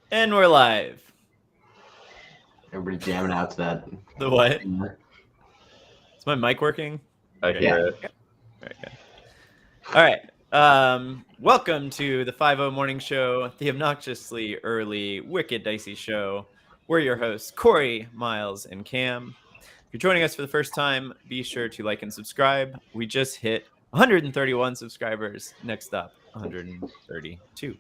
And we're live. Everybody jamming out to that. The what? Is my mic working? I hear it. Very good. All right. Welcome to the 5-0 Morning Show, the obnoxiously early, wicked dicey show. We're your hosts, Korey, Miles, and Cam. If you're joining us for the first time, be sure to like and subscribe. We just hit 131 subscribers. Next up, 132.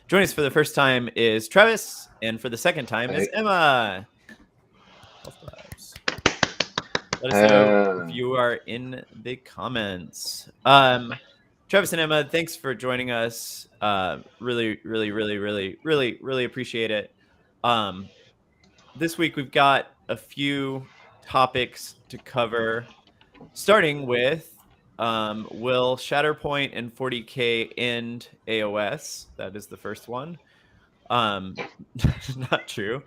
Joining us for the first time is Travis, and for the second time is Emma. Let us know if you are in the comments. Travis and Emma, thanks for joining us. Really appreciate it. This week we've got a few topics to cover, starting with will Shatterpoint and 40K end AOS? That is the first one. Not true.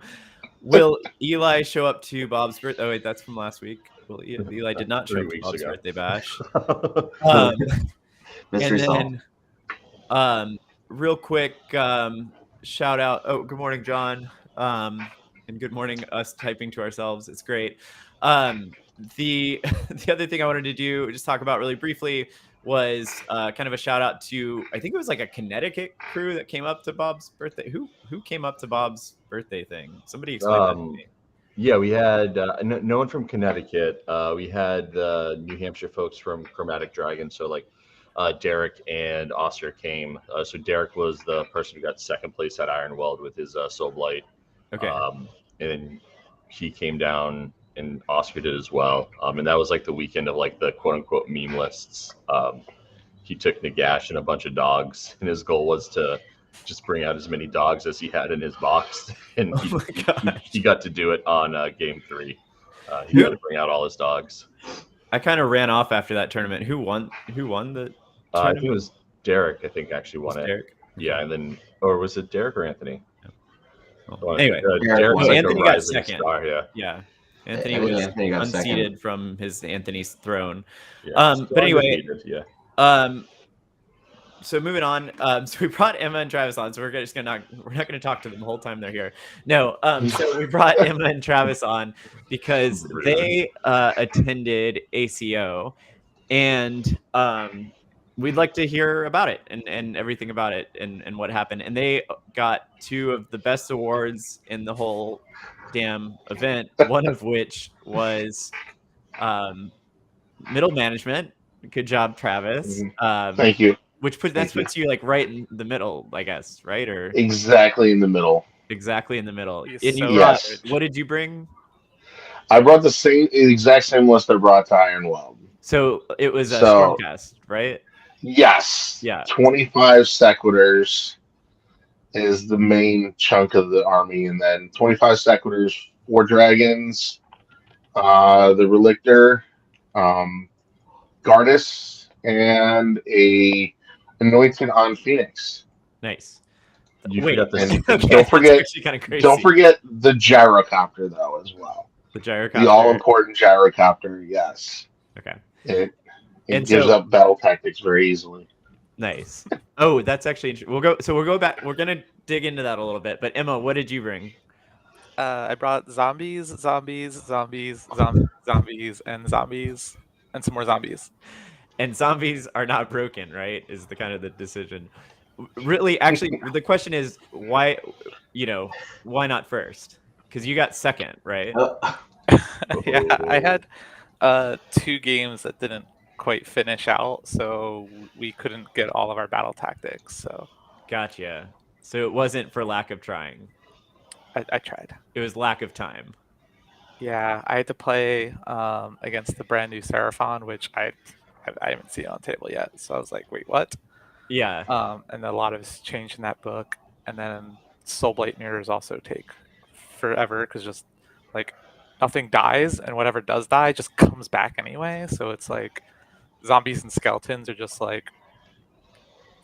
Will Eli show up to Bob's birthday? Oh wait, that's from last week. Well, Eli did not show up to Bob's birthday bash. Mystery and then, real quick, shout out. Oh, good morning, John. And good morning, us typing to ourselves. It's great. The other thing I wanted to do, just talk about really briefly, was kind of a shout out to, I think it was like a Connecticut crew that came up to Bob's birthday. Who came up to Bob's birthday thing? Somebody explain that to me. Yeah, we had no one from Connecticut. We had New Hampshire folks from Chromatic Dragon. So like Derek and Oscar came. So Derek was the person who got second place at Ironweld with his Soulblight. Okay. And he came down, and Oscar did as well. And that was like the weekend of like the quote unquote meme lists. He took Nagash and a bunch of dogs, and his goal was to just bring out as many dogs as he had in his box. And he got to do it on game 3. He got to bring out all his dogs. I kind of ran off after that tournament. Who won the I think it was Derek, I think, actually won it. Derek? Yeah, and then, or was it Derek or Anthony? Well, anyway, Derek was like Anthony got second. Star, yeah. Anthony was unseated from his Anthony's throne. Yeah, but anyway, yeah. So moving on, so we brought Emma and Travis on. So we're not going to talk to them the whole time they're here. No, so we brought Emma and Travis on because they attended ACO, and we'd like to hear about it and everything about it and what happened. And they got 2 of the best awards in the whole damn event. One of which was middle management. Good job, Travis. Thank you. Which puts you like right in the middle, I guess, right? Or exactly in the middle. Exactly in the middle. And yes. What did you bring? I brought the exact same list I brought to Ironweld. So it was a Stormcast, right? Yes. Yeah. 25 Sequitors is the main chunk of the army, and then 25 Sequitors, 4 dragons, the Relictor, Gardas, and a Anointed on Phoenix. Nice. Wait, don't forget the gyrocopter though as well. The gyrocopter. The all important gyrocopter, yes. Okay. It gives up battle tactics very easily. Nice. Oh, that's actually interesting. We'll go back. We're gonna dig into that a little bit. But Emma, what did you bring? I brought zombies, and some more zombies. And zombies are not broken, right? Is the kind of the decision. Really, actually, the question is why? Why not first? Because you got second, right? Yeah, I had 2 games that didn't quite finish out, so we couldn't get all of our battle tactics. So, gotcha. So it wasn't for lack of trying. I tried. It was lack of time. Yeah, I had to play against the brand new Seraphon, which I haven't seen on the table yet. So I was like, wait, what? Yeah. And a lot of it's changed in that book. And then Soulblight mirrors also take forever because just like nothing dies, and whatever does die just comes back anyway. So it's like zombies and skeletons are just like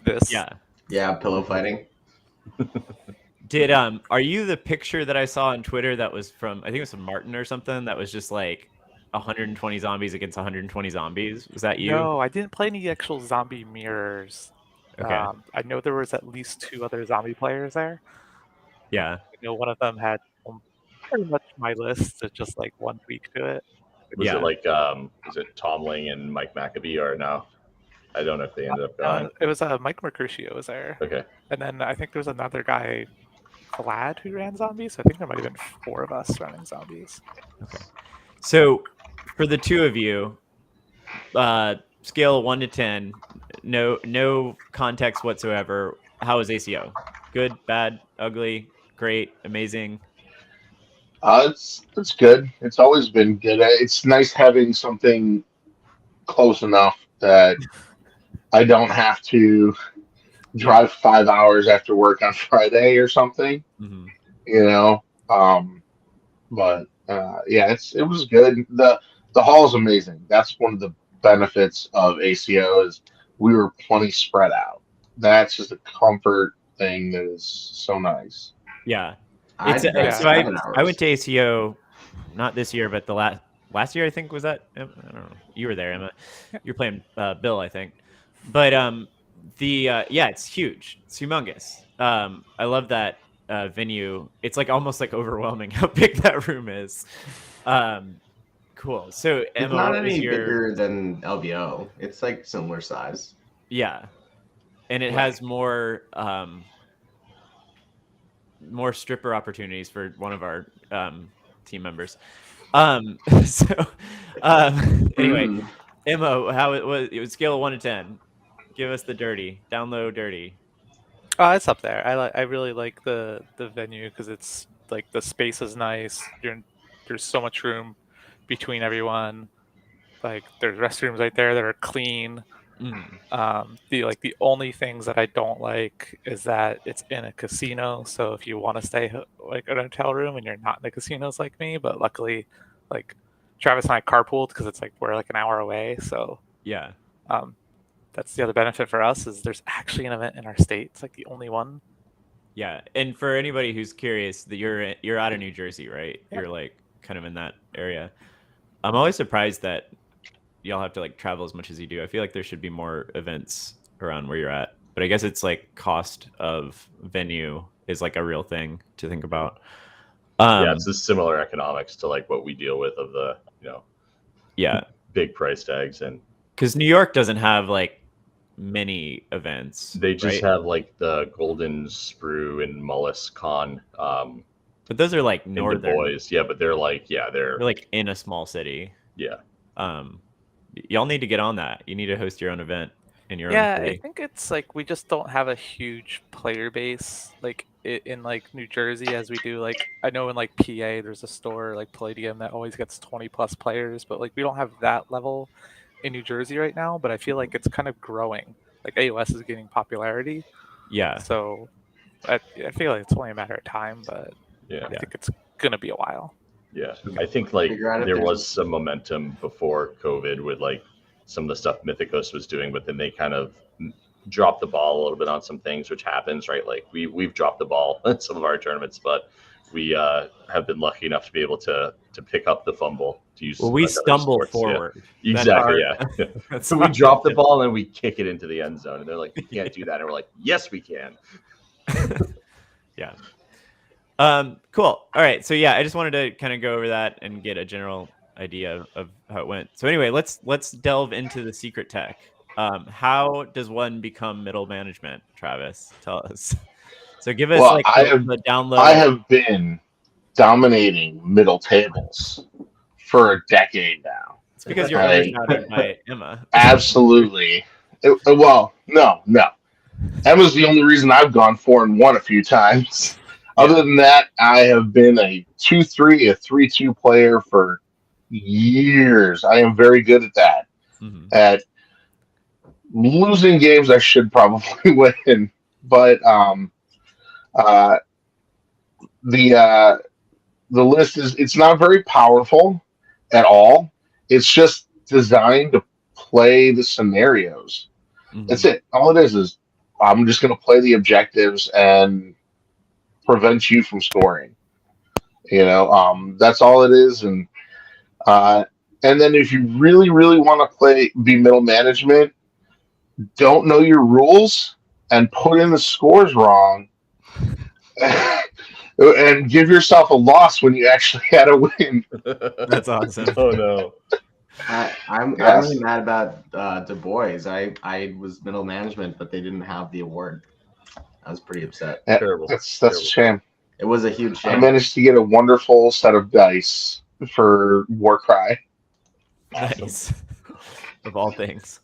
this. Yeah, pillow fighting. Are you the picture that I saw on Twitter that was from, I think it was from Martin or something, that was just like 120 zombies against 120 zombies? Was that you? No, I didn't play any actual zombie mirrors. Okay. I know there was at least 2 other zombie players there. Yeah. One of them had pretty much my list. It's just like one tweak to it. Was Yeah. it like is it Tom Ling and Mike McAbee or no? I don't know if they ended up going. It was Mike Mercutio was there, Okay. and then I think there was another guy, Vlad, who ran zombies. I think there might have been 4 of us running zombies. Okay. So for the 2 of you, scale of 1 to 10, no context whatsoever. How is ACO? Good, bad, ugly, great, amazing? It's good. It's always been good. It's nice having something close enough that I don't have to drive 5 hours after work on Friday or something. Mm-hmm. You know, but yeah, it was good. The hall is amazing. That's one of the benefits of ACO is we were plenty spread out. That's just a comfort thing that is so nice. Yeah. I It's drove so 7 I hours. went to ACO, not this year, but the last year I think was that. I don't know. You were there, Emma. You're playing Bill, I think. But yeah, it's huge. It's humongous. I love that venue. It's like almost like overwhelming how big that room is. Cool. So It's Emma, not what was any your bigger than LVO. It's like similar size. yeah, and it has more stripper opportunities for one of our team members. So anyway, Emma, how it was scale of 1 to 10. Give us the dirty. Down low, dirty. Oh, it's up there. I really like the venue because it's like the space is nice. There's so much room between everyone. Like there's restrooms right there that are clean. The only things that I don't like is that it's in a casino. So if you want to stay like in a hotel room and you're not in the casinos like me, but luckily, like Travis and I carpooled because it's like we're like an hour away. So Yeah. that's the other benefit for us is there's actually an event in our state. It's like the only one. Yeah, and for anybody who's curious, that you're out of New Jersey, right? Yeah. You're like kind of in that area. I'm always surprised that y'all have to like travel as much as you do. I feel like there should be more events around where you're at, but I guess it's like cost of venue is like a real thing to think about. Yeah, it's just similar economics to like what we deal with of the yeah, big price tags, and because New York doesn't have like many events. they just right? have like the Golden Sprue and Mullis Con. But those are like In Du northern. Bois, yeah, but they're They're like in a small city. yeah. Y'all need to get on that. You need to host your own event in your own Yeah, I city. think it's like we just don't have a huge player base like in like New Jersey as we do. Like I know in like PA there's a store like Palladium that always gets 20 plus players, but like we don't have that level in New Jersey right now. But I feel like it's kind of growing. Like AOS is gaining popularity, Yeah. so I feel like it's only a matter of time. But Yeah. I think it's gonna be a while. Yeah, I think like Figure out if there there's- was some momentum before COVID with like some of the stuff Mythicos was doing, but then they kind of dropped the ball a little bit on some things, which happens, right? Like we've dropped the ball at some of our tournaments, but we have been lucky enough to be able to pick up the fumble. To use Well, we another stumble sports, yeah. forward. Exactly, That's yeah. That's So we our- drop the ball and then we kick it into the end zone, and they're like, "You can't do that," and we're like, "Yes, we can." Yeah. Cool. All right. So yeah, I just wanted to kind of go over that and get a general idea of how it went. So anyway, let's delve into the secret tech. How does one become middle management, Travis? Tell us. So give us Well, like I the download. I have been dominating middle tables for a decade now. It's because you're Right. overshadowed by Emma. Absolutely. Well, no. Emma's the only reason I've gone 4-1 a few times. Other than that, I have been a 2-3, a 3-2 player for years. I am very good at that. Mhm. At losing games, I should probably win, but the list it's not very powerful at all. It's just designed to play the scenarios. Mhm. That's it. All it is I'm just going to play the objectives and prevent you from scoring. That's all it is. And then if you really, really want to be middle management, don't know your rules and put in the scores wrong, and give yourself a loss when you actually had a win. That's awesome. Oh no. I'm Yes. really mad about Du Bois. I was middle management, but they didn't have the award. I was pretty upset. Yeah, Terrible. That's Terrible. a shame. It was a huge I shame. managed to get a wonderful set of dice for Warcry. Nice. Of all things.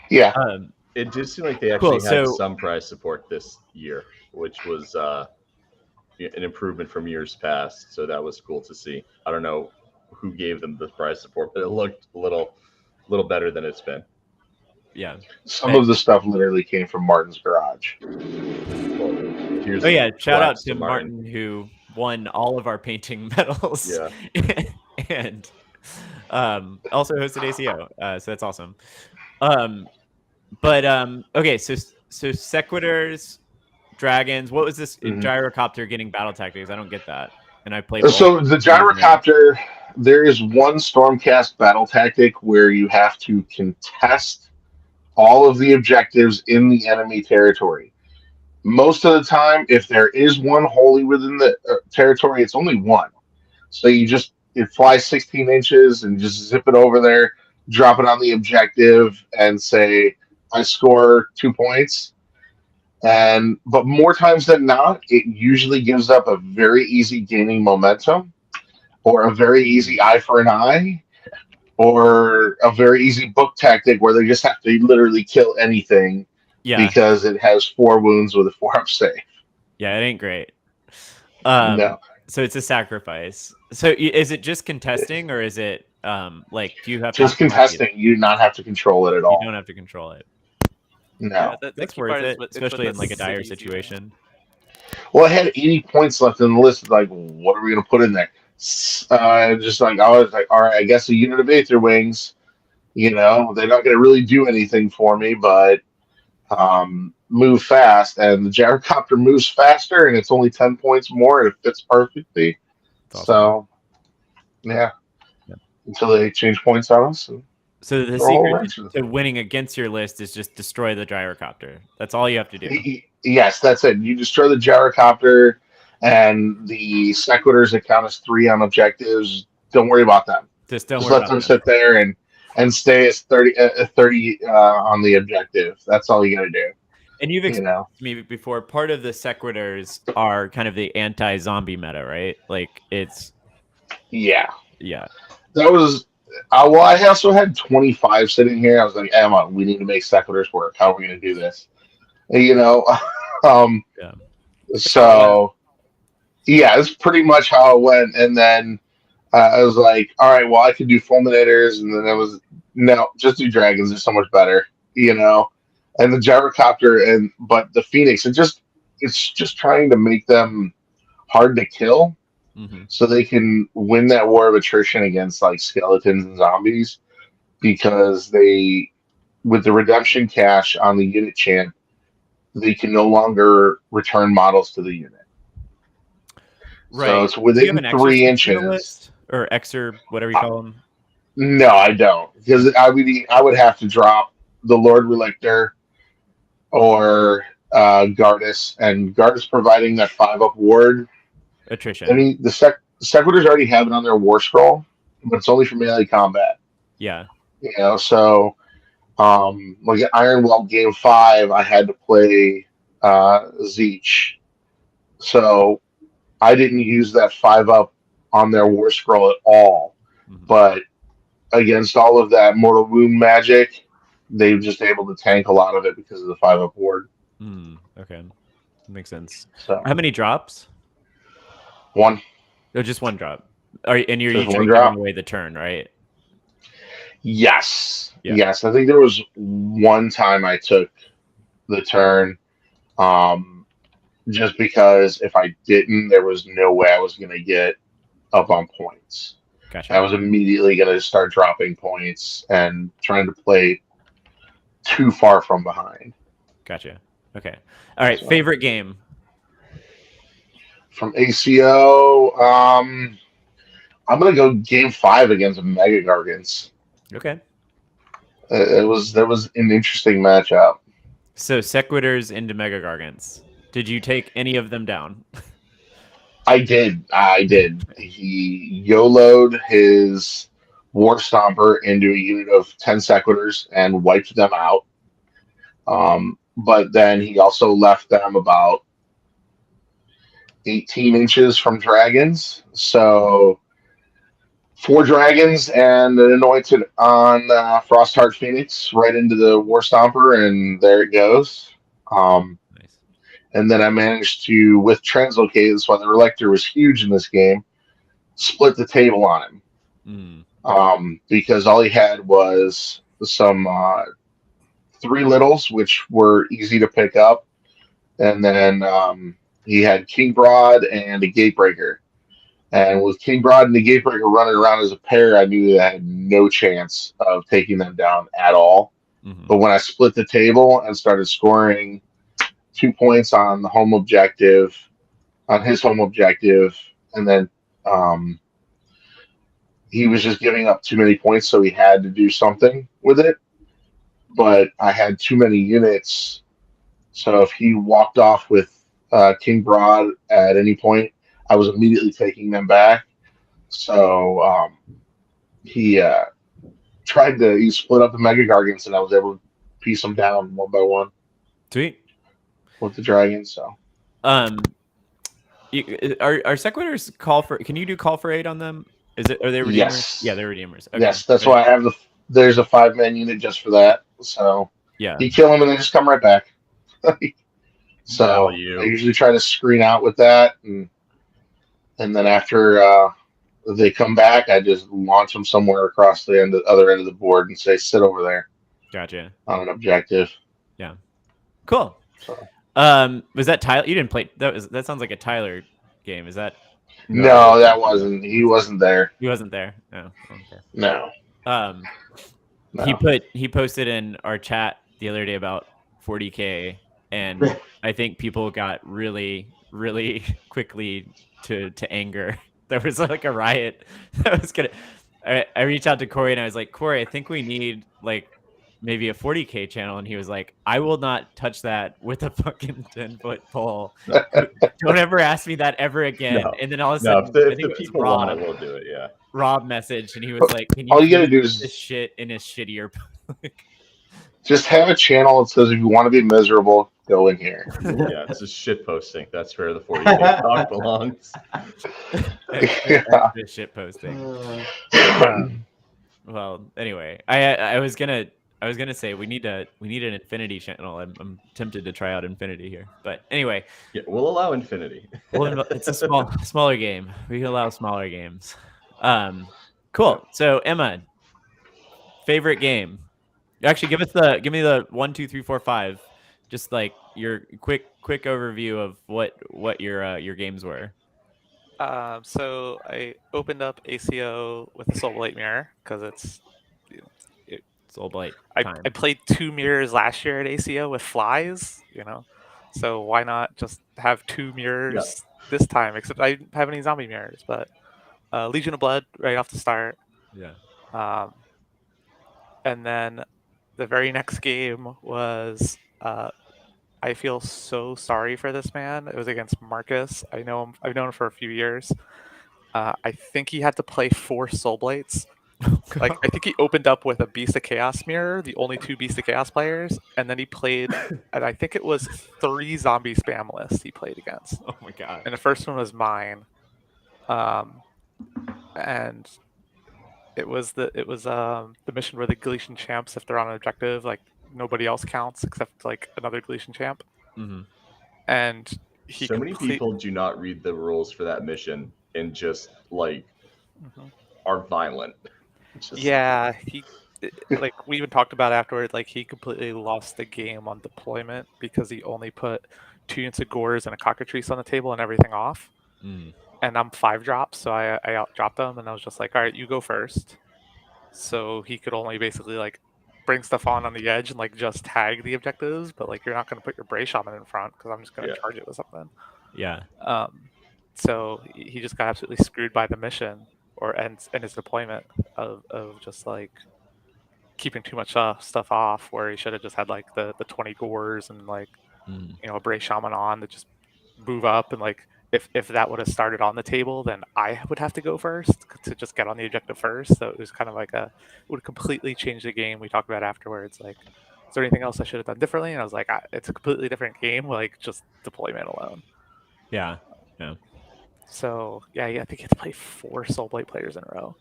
Yeah. It did seem like they actually Cool, had so- some prize support this year, which was an improvement from years past. So that was cool to see. I don't know who gave them the prize support, but it looked a little better than it's been. Yeah. Some of the stuff literally came from Martin's garage. Well, here's Oh yeah, shout out props to Martin who won all of our painting medals. Yeah. And also hosted ACO. So that's awesome. Okay, so Sequiturs, Dragons, what was this gyrocopter getting battle tactics? I don't get that. And I played So the gyrocopter, there is one Stormcast battle tactic where you have to contest all of the objectives in the enemy territory. Most of the time, if there is one wholly within the territory, it's only one. So it flies 16 inches and just zip it over there, drop it on the objective, and say, I score 2 points. But more times than not, it usually gives up a very easy gaining momentum, or a very easy eye for an eye, or a very easy book tactic where they just have to literally kill anything because it has 4 wounds with a 4-up save. Yeah, it ain't great. No. So it's a sacrifice. So is it just contesting, or is it like do you have just to contesting? You do not have to control it at all. You don't have to control it. No. Yeah, the That's key worth part is it, with especially the in like a dire cities, situation. Well, I had 80 points left in the list. Like, what are we going to put in there? I was like, all right, I guess a unit of Aether Wings. They're not going to really do anything for me, but move fast. And the gyrocopter moves faster, and it's only 10 points more, and it fits perfectly. Awesome. So, yeah. Until they change points on us. So the secret to winning against your list is just destroy the gyrocopter. That's all you have to do. Yes, that's it. You destroy the gyrocopter, and the Sequiturs that count as 3 on objectives. Don't worry about them. Just let them sit there and stay as 30 on the objective. That's all you got to do. And you've explained to me before, part of the Sequiturs are kind of the anti-zombie meta, right? Like it's yeah. That was well, I also had 25 sitting here. I was like, Emma, we need to make Sequiturs work. How are we going to do this? So yeah, that's pretty much how it went. And then I was like, all right, well, I could do fulminators, and then I was no, just do dragons. They're so much better, And the gyrocopter but the phoenix, it's just trying to make them hard to kill, so they can win that war of attrition against like skeletons and zombies, because with the redemption cache on the unit champ, they can no longer return models to the unit. Right. So it's within 3 inches. Or X or whatever you call them. No, I don't, because I would have to drop the Lord Relictor or Gardas, and Gardas providing that 5-up ward. Attrition. I mean, the Sequiturs already have it on their war scroll, but it's only for melee combat. Yeah. So like at Ironwell Game 5, I had to play Zeech. So I didn't use that 5-up on their war scroll at all. But against all of that mortal wound magic, they've just able to tank a lot of it because of the 5-up ward. Okay. Makes sense. So how many drops? 1. No, just 1 drop. And you're Just usually giving away the turn, right? Yes. Yeah. Yes. I think there was one time I took the turn, just because if I didn't, there was no way I was going to get up on points. Gotcha. I was immediately going to start dropping points and trying to play too far from behind. Gotcha. Okay. All right. So, favorite game from ACO? I'm going to go Game 5 against Mega Gargants. Okay. That was an interesting matchup. So Sequiturs into Mega Gargants. Did you take any of them down? I did. He YOLO'd his War Stomper into a unit of 10 Sequitors and wiped them out. But then he also left them about 18 inches from dragons. So 4 dragons and an anointed on Frostheart Phoenix right into the War Stomper, and there it goes. Nice. And then I managed to, with translocate, that's why the Relictor was huge in this game, split the table on him. Because all he had was some 3 littles, which were easy to pick up. And then he had King Broad and a Gatebreaker. And with King Broad and the Gatebreaker running around as a pair, I knew that I had no chance of taking them down at all. But when I split the table and started scoring 2 points on the home objective, on his home objective, and then he was just giving up too many points, so he had to do something with it. But I had too many units, so if he walked off with King Broad at any point, I was immediately taking them back. So he split up the Mega Gargants, and I was able to piece them down one by one. Sweet. With the dragons, so. Are Sequitors call for? Can you do call for aid on them? Are they redeemers? Yes. Yeah, they're redeemers. Okay. Yes, that's why I have there's a 5-man unit just for that. So yeah, you kill them and they just come right back. So Value. I usually try to screen out with that, and then after they come back, I just launch them somewhere across the other end of the board and say, "Sit over there." Gotcha. On an objective. Yeah. Cool. So. Was that Tyler? You didn't play that sounds like a Tyler game. Is that? No, that wasn't. He wasn't there. He wasn't there. No. Okay. No. No. He posted in our chat the other day about 40K, and I think people got really, really quickly to anger. There was like a riot that was gonna. I reached out to Korey and I was like, Korey, I think we need like maybe a 40K channel, and he was like, I will not touch that with a fucking 10-foot pole. Don't ever ask me that ever again. No. And then all of a sudden, if the people want it, we'll do it. Yeah. Rob messaged and he was like, "Can you all you gotta do is this shit in his shittier." Just have a channel that says if you want to be miserable, go in here. Yeah, this is shit posting. That's where the 40K talk belongs. Yeah. This shit posting. Well, anyway, I was gonna say we need an Infinity channel. I'm tempted to try out Infinity here, but anyway. Yeah, we'll allow Infinity. It's a smaller game. We can allow smaller games. Cool. So Emma, favorite game. Actually, give me the 1, 2, 3, 4, 5. Just like your quick overview of what your games were. So I opened up ACO with a Soulblight mirror because it's Soulblight. I played 2 mirrors last year at ACO with flies, so why not just have 2 mirrors this time? Except I didn't have any zombie mirrors, but Legion of Blood right off the start. Yeah. And then the very next game was I feel so sorry for this man. It was against Marcus. I know him. I've known him for a few years. I think he had to play 4 Soulblights. Like I think he opened up with a Beast of Chaos mirror, the only 2 Beast of Chaos players, and then he played, and I think it was 3 zombie spam lists he played against. Oh my god! And the first one was mine, and it was the mission where the Galician champs, if they're on an objective, like nobody else counts except like another Galician champ. Mm-hmm. And many people do not read the rules for that mission and just like are violent. Yeah, like we even talked about afterward. Like he completely lost the game on deployment because he only put 2 units of Gores and a Cockatrice on the table and everything off. And I'm 5 drops, so I out dropped them, and I was just like, all right, you go first. So he could only basically like bring stuff on the edge and like just tag the objectives, but like you're not going to put your Bray Shaman in front because I'm just going to charge it with something. Yeah. So he just got absolutely screwed by the mission and his deployment of just like keeping too much stuff off, where he should have just had like the 20 Gores and like a Bray Shaman on to just move up and like if that would have started on the table, then I would have to go first to just get on the objective first. So it was kind of like it would completely change the game. We talked about afterwards, like, is there anything else I should have done differently? And I was like, it's a completely different game. Like, just deployment alone. Yeah. So yeah, I think he had to play 4 Soulblight players in a row.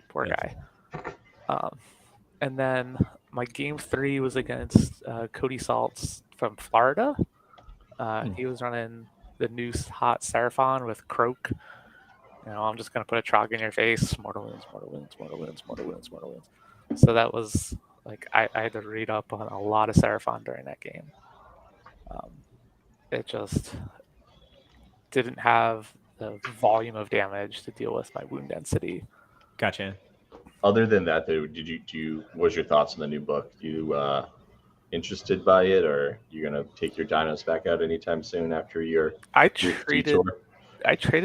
Poor Yes. guy. And then my game 3 was against Cody Salts from Florida. He was running the new hot Seraphon with Croak. I'm just gonna put a Trog in your face. Mortal wounds, mortal wounds, mortal wounds, mortal wounds, mortal wounds. So that was like I had to read up on a lot of Seraphon during that game. It just didn't have the volume of damage to deal with my wound density. Gotcha. Other than that, though, what was your thoughts on the new book? You interested by it, or you gonna take your dinos back out anytime soon after your traded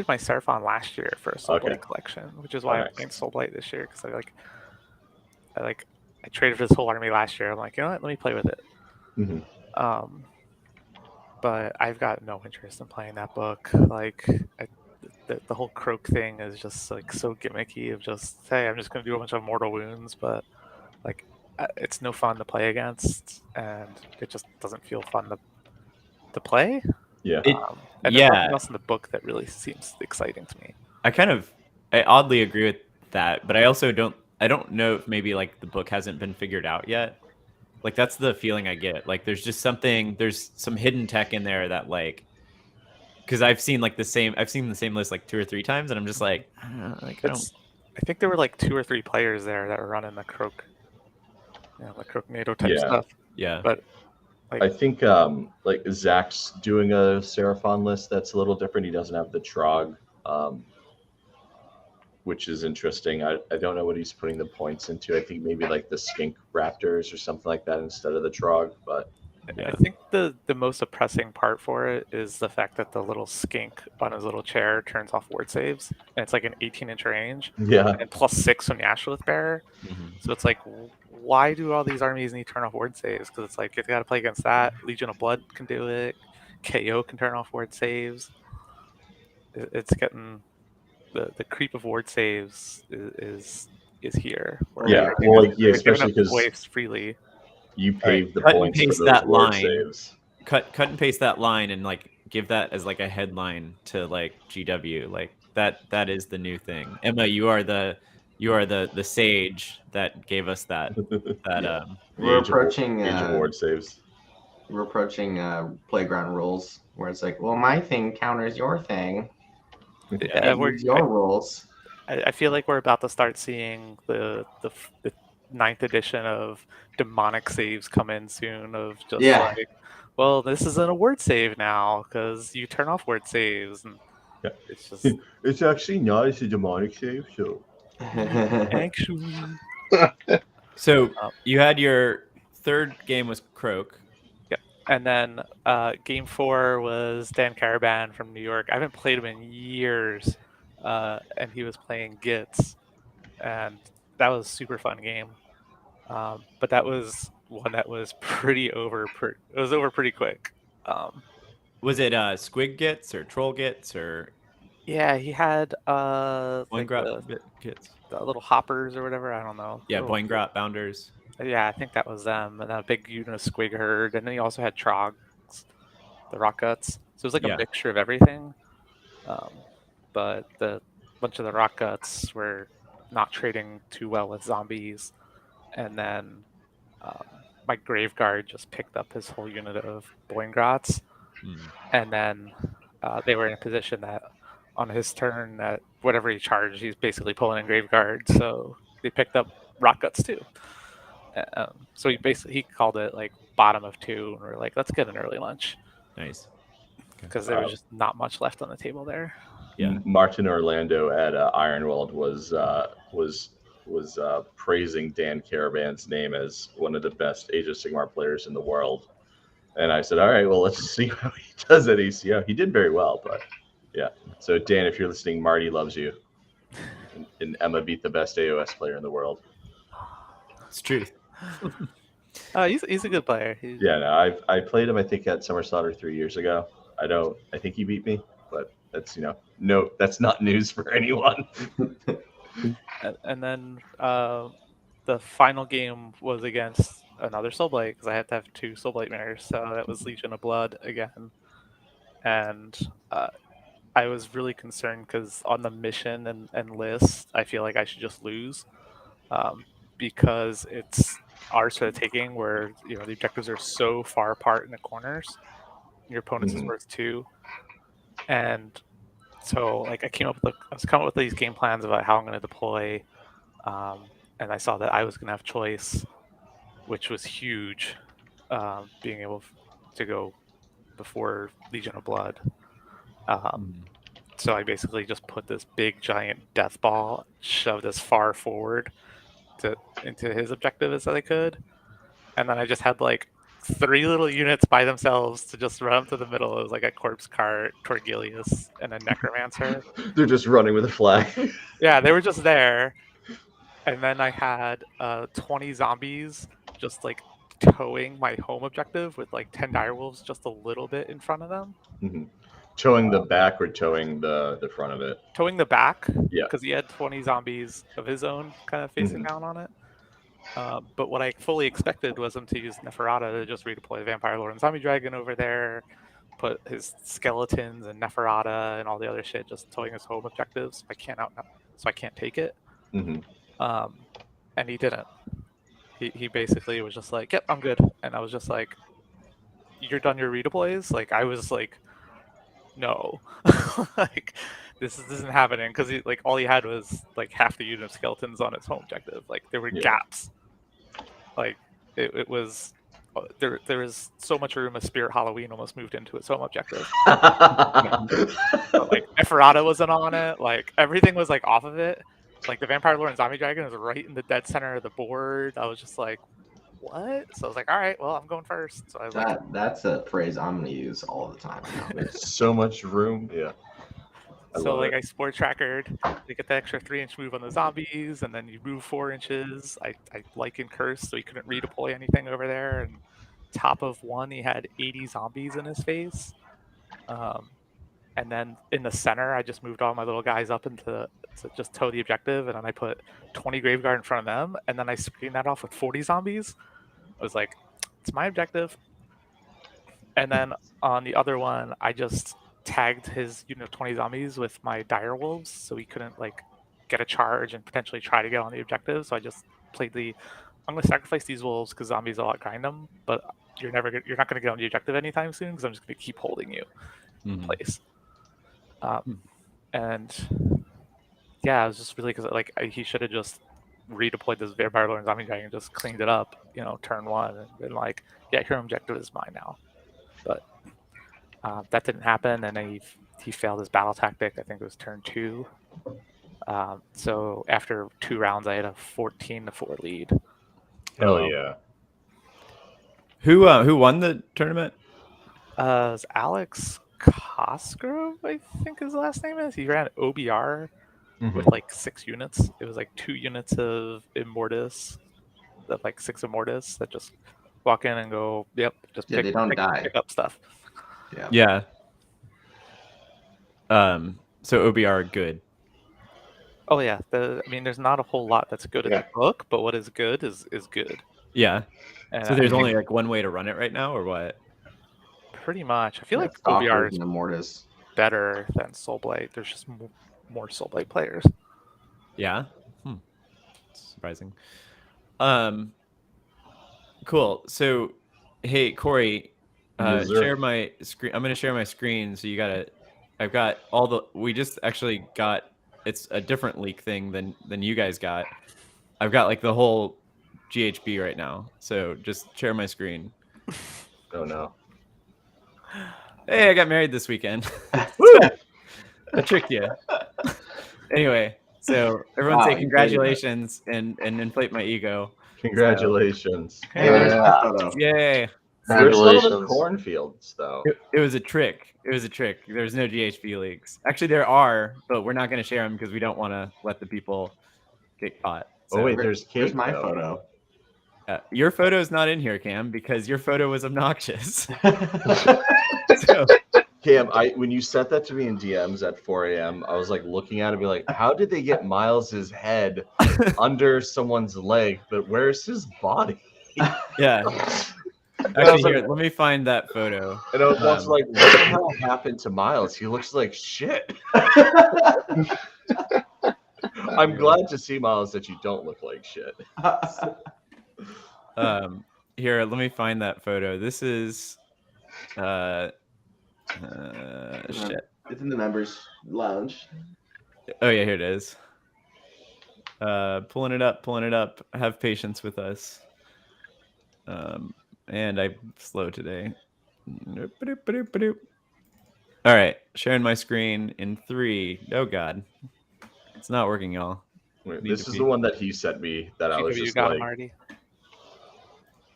my Seraphon last year for a Soulblight collection, which is why I'm playing Soulblight this year, because I traded for this whole army last year. I'm like, you know what, let me play with it. Mm-hmm. But I've got no interest in playing that book. Like, the whole Croak thing is just like so gimmicky. Of just, hey, I'm just gonna do a bunch of mortal wounds, but like, it's no fun to play against, and it just doesn't feel fun to play. Yeah. And there's nothing else in the book that really seems exciting to me. I oddly agree with that, but I also don't know if maybe like the book hasn't been figured out yet. Like, that's the feeling I get. Like, there's some hidden tech in there that, like, because I've seen the same list like 2 or 3 times, and I'm just like, I think there were like 2 or 3 players there that were running the Croak, the Croak NATO type stuff. Yeah. But I think like Zach's doing a Seraphon list that's a little different. He doesn't have the Trog, which is interesting. I don't know what he's putting the points into. I think maybe like the Skink Raptors or something like that instead of the Trog. But I think the most oppressing part for it is the fact that the little skink on his little chair turns off ward saves, and it's like an 18-inch range. Yeah. And +6 on Yashlith Bearer. Mm-hmm. So it's like, why do all these armies need to turn off ward saves? Because it's like, you got to play against that. Legion of Blood can do it. KO can turn off ward saves. It's getting the creep of ward saves is here. Yeah, well, especially because waves freely. You paved the cut points and paste for those that ward line. saves. Cut and paste that line and like give that as like a headline to like GW. Like that is the new thing. Emma, you are the sage that gave us that. We're approaching age of ward saves. We're approaching playground rules where it's like, well, my thing counters your thing. Your rules. I feel like we're about to start seeing the 9th edition of demonic saves come in soon. Of just like, well, this isn't a word save now because you turn off word saves, and it's just it's actually not. It's a demonic save, so actually. So you had your 3rd game was Croak. Yeah, and then game 4 was Dan Caravan from New York. I haven't played him in years, and he was playing Gits, and that was a super fun game. But that was one that was pretty over. It was over pretty quick. Was it Squig Gits or Troll Gits or? Yeah, he had Gits. The little hoppers or whatever. I don't know. Yeah, Boingrot Bounders. Yeah, I think that was them. And then a big unit of Squig Herd, and then he also had Trogs, the Rock Guts. So it was like a mixture of everything. But the bunch of the Rock Guts were not trading too well with zombies. And then my Graveguard just picked up his whole unit of Boingrots. And then they were in a position that on his turn, that whatever he charged, he's basically pulling in Graveguard. So they picked up Rock Guts too. So he called it like bottom of 2, and we're like, let's get an early lunch. Nice. Because there was just not much left on the table there. Yeah. Martin Orlando at Ironweld was praising Dan Caravan's name as one of the best Age of Sigmar players in the world. And I said, all right, well, let's see how he does at ACO. He did very well, but yeah. So, Dan, if you're listening, Marty loves you. And Emma beat the best AOS player in the world. It's true. He's a good player. No, I played him, I think, at Summer Slaughter 3 years ago. I think he beat me, but That's no, that's not news for anyone. And then the final game was against another Soulblight because I had to have 2 Soulblight mirrors. So that was Legion of Blood again. And I was really concerned because on the mission and list, I feel like I should just lose because it's ours for the taking where the objectives are so far apart in the corners. Your opponent's is worth 2. And so like I was coming up with these game plans about how I'm going to deploy. And I saw that I was going to have choice, which was huge, being able to go before Legion of Blood. So I basically just put this big giant death ball shoved as far forward into his objective as I could. And then I just had like 3 little units by themselves to just run up to the middle. It was like a corpse cart, Torgilius, and a necromancer. They're just running with a flag. Yeah, they were just there. And then I had 20 zombies just like towing my home objective with like 10 direwolves just a little bit in front of them. Towing the back or towing the front of it? Towing the back. Yeah. Because he had 20 zombies of his own kind of facing down on it. But what I fully expected was him to use Neferata to just redeploy the Vampire Lord and Zombie Dragon over there, put his skeletons and Neferata and all the other shit just towing his home objectives. I can't take it. And he didn't. He basically was just like, "Yep, I'm good," and I was just like, "You're done your redeploys?" Like I was like, "No, like this isn't happening," because like all he had was like half the unit of skeletons on his home objective. Like there were gaps. Like it was there was so much room. A Spirit Halloween almost moved into its home objective. But, like Neferata wasn't on it. Like everything was like off of it. Like the Vampire Lord and Zombie Dragon was right in the dead center of the board. I was just like, what? So I was like, all right, well, I'm going first. So that's a phrase I'm going to use all the time. There's so much room. Yeah. I sport trackered. You get the extra 3-inch move on the zombies, and then you move 4 inches. I likened Curse, so he couldn't redeploy anything over there. And top of 1, he had 80 zombies in his face. And then in the center, I just moved all my little guys up to just tow the objective, and then I put 20 Graveguard in front of them, and then I screened that off with 40 zombies. I was like, it's my objective. And then on the other one, I just tagged his 20 zombies with my direwolves, so he couldn't like get a charge and potentially try to get on the objective. So I just played I'm going to sacrifice these wolves because zombies will outgrind them, but you're not going to get on the objective anytime soon because I'm just going to keep holding you in place. And yeah, it was just really because like he should have just redeployed this Vampire Lord and Zombie Dragon and just cleaned it up, turn 1, and been like, yeah, your objective is mine now. But that didn't happen, and then he failed his battle tactic. I think it was turn 2. So after 2 rounds, I had a 14-4 lead. Hell yeah! Who won the tournament? It was Alex Cosgrove, I think his last name is. He ran OBR with like 6 units. It was like 2 units of Immortus, like 6 Immortus that just walk in and go, yep, just they don't die. Pick up stuff. Yeah. So OBR good. Oh yeah. There's not a whole lot that's good in the book, but what is good is good. Yeah. And so there's only like one way to run it right now, or what? Pretty much. I feel like OBR is Immortus better than Soulblight. There's just more Soulblight players. Yeah. Surprising. Cool. So, hey, Korey, share my screen. I'm going to share my screen. So I've got we just actually got, it's a different leak thing than you guys got. I've got like the whole GHB right now. So just share my screen. Oh no. Hey, I got married this weekend. I tricked you. Anyway, so everyone say congratulations and inflate my ego. Congratulations. So, yay. There's still cornfields, though. It was a trick. There's no GHB leaks. Actually, there are, but we're not going to share them because we don't want to let the people get caught. So, wait, here's my photo. Your photo is not in here, Cam, because your photo was obnoxious. So Cam, when you sent that to me in DMs at 4 a.m., I was like looking at it and be like, how did they get Miles's head under someone's leg, but where's his body? Yeah. Actually, here, let me find that photo. And I was like, what the hell happened to Miles? He looks like shit. I'm glad to see, Miles, that you don't look like shit. Here, let me find that photo. This is shit. It's in the members lounge. Oh yeah, here it is. Pulling it up. Have patience with us. And I'm slow today. All right, sharing my screen in 3. Oh God, it's not working, y'all. Wait, this is the one that he sent me that I was just like. Marty.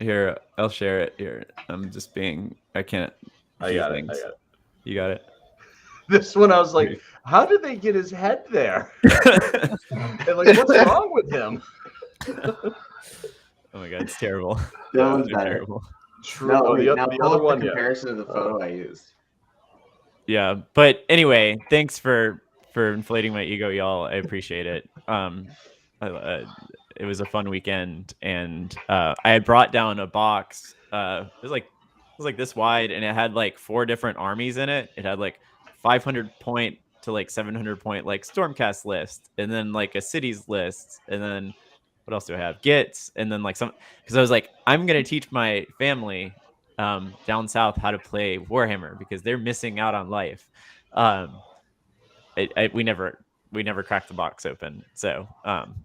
Here, I'll share it. Here, I'm just being. I can't. I got it. You got it. This one, I was like, how did they get his head there? And like, what's wrong with him? Oh my God, it's terrible. That one's better. Terrible. True. No, the other one, comparison of the photo I used. Yeah, but anyway, thanks for inflating my ego, y'all. I appreciate it. It was a fun weekend, and I had brought down a box. It was like this wide, and it had like 4 different armies in it. It had like 500 point to like 700 point like Stormcast list, and then like a cities list, and then what else do I have? Gits, and then like some, because I was like, I'm gonna teach my family down south how to play Warhammer because they're missing out on life. We never cracked the box open, so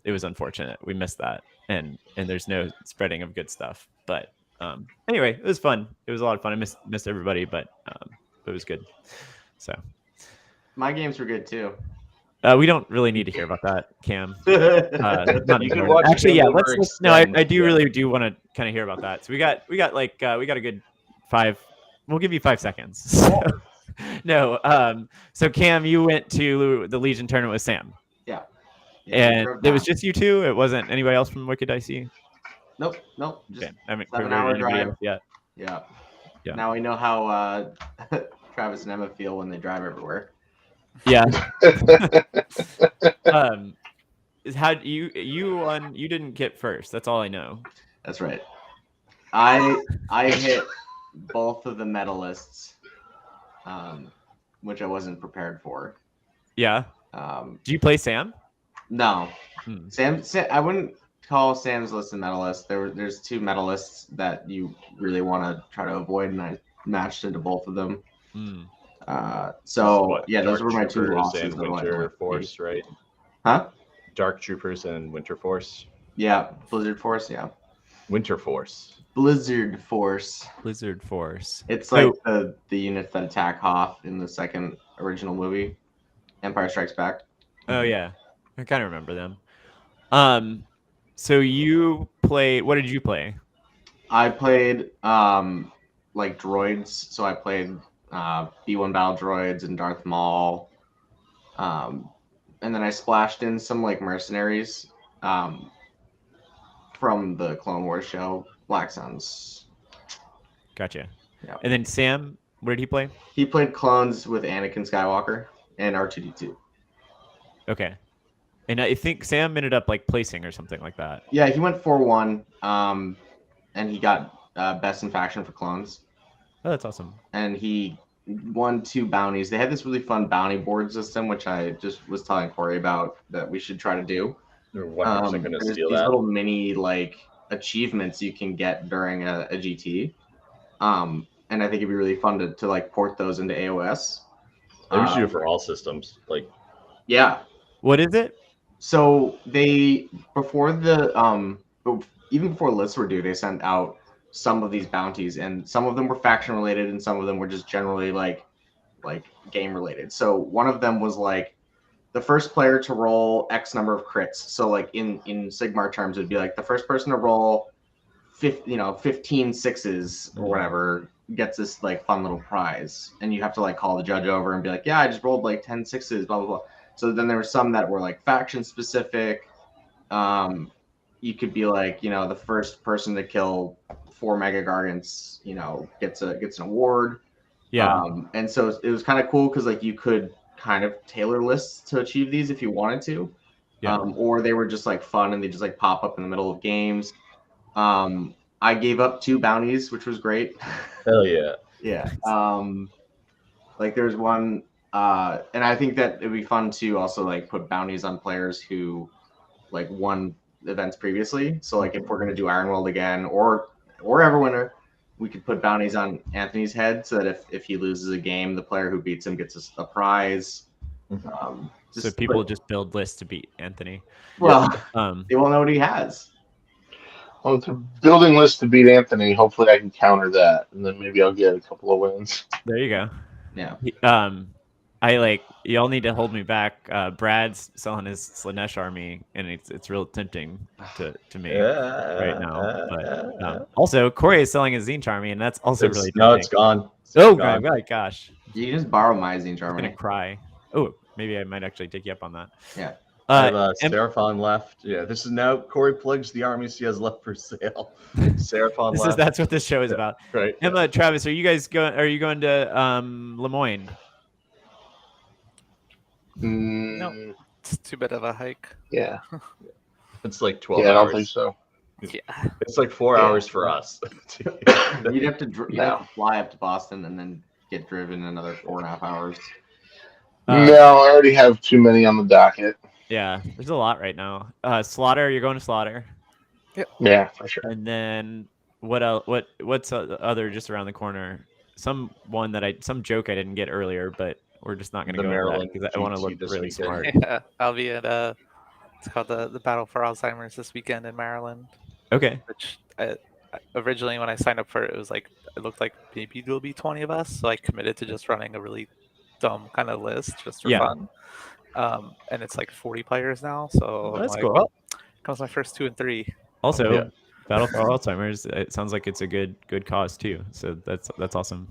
it was unfortunate. We missed that, and there's no spreading of good stuff. But anyway, it was fun. It was a lot of fun. I missed everybody, but it was good. So my games were good too. We don't really need to hear about that, Cam. Actually, yeah. Let's no. I really do want to kind of hear about that. So we got a good 5. We'll give you 5 seconds. No. So Cam, you went to the Legion tournament with Sam. Yeah. And it was just you two. It wasn't anybody else from Wicked Dicey. Nope. Just okay. I mean, 7-hour drive. Yeah. Now we know how Travis and Emma feel when they drive everywhere. Yeah. How you didn't get first. That's all I know. That's right. I hit both of the medalists, which I wasn't prepared for. Yeah. Do you play Sam? No. Sam, I wouldn't call Sam's list a medalist. There's 2 medalists that you really want to try to avoid, and I matched into both of them. Those were my 2 losses. Winter Force, right? Huh? Dark Troopers and Winter Force. Yeah, Blizzard Force. Yeah. Winter Force. Blizzard Force. It's like the units that attack Hoth in the second original movie, Empire Strikes Back. Oh yeah, I kind of remember them. So you play? What did you play? I played like droids. So I played B1 battle droids and Darth Maul. And then I splashed in some like mercenaries from the Clone Wars show, Black Suns. Gotcha. Yeah. And then Sam, what did he play? He played clones with Anakin Skywalker and R2-D2. Okay. And I think Sam ended up like placing or something like that. Yeah, he went 4-1, and he got best in faction for clones. Oh, that's awesome. And he won 2 bounties. They had this really fun bounty board system, which I just was telling Korey about that we should try to do. They're 100% going to steal these that. Little mini like achievements you can get during a GT. And I think it'd be really fun to like port those into AOS. Maybe we should do it for all systems. Like, yeah. What is it? So they even before lists were due, they sent out some of these bounties, and some of them were faction related, and some of them were just generally like game related. So one of them was like the first player to roll X number of crits. So like in Sigmar terms, it'd be like the first person to roll 15 sixes or whatever gets this like fun little prize, and you have to like call the judge over and be like, yeah, I just rolled like 10 sixes, blah blah blah. So then there were some that were like faction specific. You could be like, the first person to kill 4 Mega Gargants, gets an award. Yeah. And so it was kind of cool because like you could kind of tailor lists to achieve these if you wanted to. Yeah. Or they were just like fun and they just like pop up in the middle of games. I gave up 2 bounties, which was great. Hell yeah. Yeah. Like there's one, and I think that it'd be fun to also like put bounties on players who like won events previously. So like if we're gonna do Ironworld again or Everwinter, we could put bounties on Anthony's head so that if he loses a game, the player who beats him gets a prize. So people just build lists to beat Anthony. Well, Um, they won't know what he has. Well, it's a building list to beat Anthony. Hopefully, I can counter that, and then maybe I'll get a couple of wins. there you go. Yeah. I like y'all need to hold me back. Brad's selling his Slanesh army, and it's real tempting to me right now. But also, Korey is selling his Zinch army, and that's also really tempting. No, it's gone. Oh my gosh, You can just borrow my Zinch I'm gonna army. cry. Oh, maybe I might actually take you up on that. Yeah. I have Seraphon left. Yeah, this is now Korey plugs the armies he has left for sale. Seraphon left. That's what this show is about. Right. Emma, Travis, are you going to Lemoyne? No. It's too bit of a hike. Yeah. It's like 12 Yeah, I hours. don't think so. Yeah. It's like 4 hours for us. You'd have to fly up to Boston and then get driven another 4.5 hours. No, I already have too many on the docket. Yeah, there's a lot right now. Slaughter, you're going to Slaughter. Yeah, for sure. And then what else? What's other just around the corner? Some joke I didn't get earlier, but we're just not going to The go into that Maryland because I want to GT look this really weekend. smart. Yeah, I'll be at it's called the Battle for Alzheimer's this weekend in Maryland. Okay. Which originally when I signed up for it, it looked like maybe there'll be 20 of us, so I committed to just running a really dumb kind of list just for fun. And it's like 40 players now, so That's I'm cool. well, comes my first 2 and 3. Also, Battle for Alzheimer's. It sounds like it's a good cause too. So that's awesome.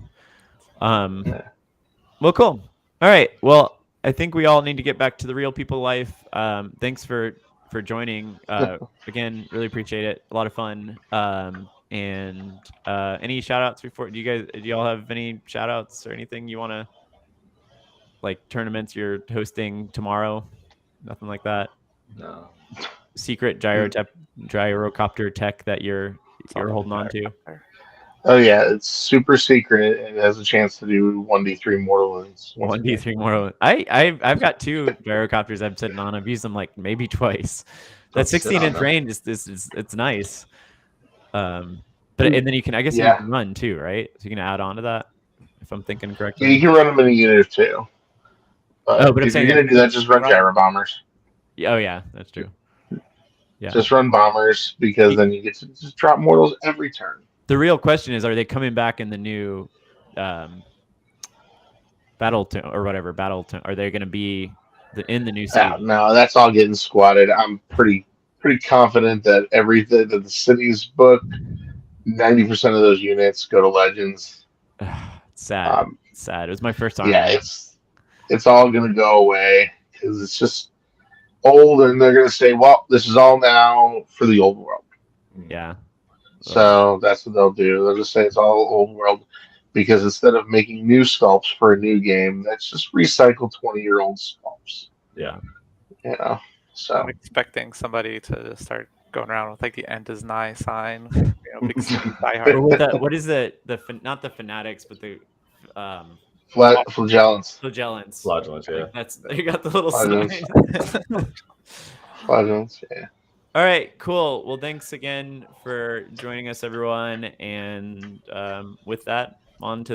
Well, cool. All right. Well, I think we all need to get back to the real people life. Thanks for joining. Again, really appreciate it. A lot of fun. And any shout outs before? Do y'all have any shout outs or anything you want to, like tournaments you're hosting tomorrow? Nothing like that. No. Secret gyrocopter tech that you're holding on to. Oh yeah, it's super secret. It has a chance to do 1d3 mortal wounds. 1d3 mortal. I've got 2 gyrocopters I'm sitting on. I've used them like maybe twice. That 16-inch range is it's nice. But and then you can, I guess you can run too, right? So you can add on to that if I'm thinking correctly. Yeah, you can run them in a unit of 2. But I'm if saying you're gonna do that, just run gyro bombers. Oh yeah, that's true. Yeah. Just run bombers because then you get to just drop mortals every turn. The real question is, are they coming back in the new battle or whatever battle? Are they going to be in the new city? No, that's all getting squatted. I'm pretty confident that everything that the city's booked, 90% of those units go to Legends. Sad. Sad. It was my first time. Yeah, it's all going to go away because it's just old, and they're going to say, well, this is all now for the old world. Yeah. So that's what they'll do. They'll just say it's all old world because instead of making new sculpts for a new game, that's just recycle 20-year-old sculpts. Yeah. You know, so I'm expecting somebody to start going around with like the end is nigh sign. You know, big diehard. What is not the fanatics, but the flagellants. Flagellants, yeah. That's you got the little sign. Flagellants, yeah. All right, cool. Well, thanks again for joining us, everyone. And with that, on to